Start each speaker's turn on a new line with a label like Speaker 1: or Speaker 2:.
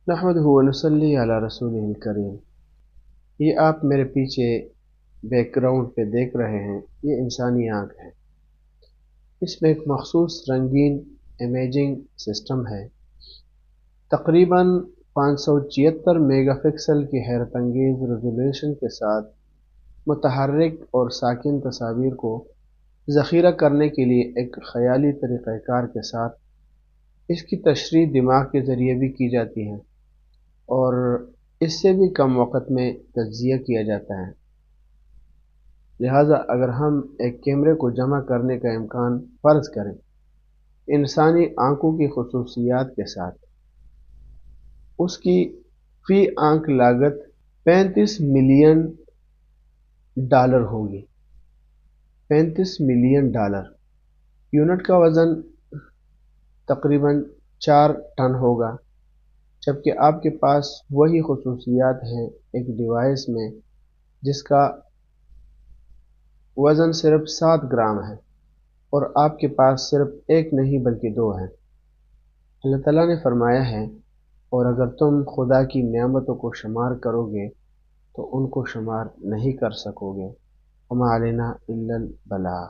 Speaker 1: نحمدہ و نصلی علی رسولہ الکریم۔ یہ آپ میرے پیچھے بیک گراؤنڈ پہ دیکھ رہے ہیں، یہ انسانی آنکھ ہے۔ اس میں ایک مخصوص رنگین امیجنگ سسٹم ہے۔ تقریباً 576 میگا پکسل کی حیرت انگیز ریزولوشن کے ساتھ متحرک اور ساکن تصاویر کو ذخیرہ کرنے کے لیے ایک خیالی طریقہ کار کے ساتھ اس کی تشریح دماغ کے ذریعے بھی کی جاتی ہے اور اس سے بھی کم وقت میں تجزیہ کیا جاتا ہے۔ لہٰذا اگر ہم ایک کیمرے کو جمع کرنے کا امکان فرض کریں انسانی آنکھوں کی خصوصیات کے ساتھ، اس کی فی آنکھ لاگت $35 ملین ہوگی۔ $35 ملین۔ یونٹ کا وزن تقریباً 4 ٹن ہوگا، جبکہ آپ کے پاس وہی خصوصیات ہیں ایک ڈیوائس میں جس کا وزن صرف 7 گرام ہے، اور آپ کے پاس صرف ایک نہیں بلکہ 2 ہیں۔ اللہ تعالیٰ نے فرمایا ہے، اور اگر تم خدا کی نعمتوں کو شمار کرو گے تو ان کو شمار نہیں کر سکو گے۔ وما علینا الا البلاغ۔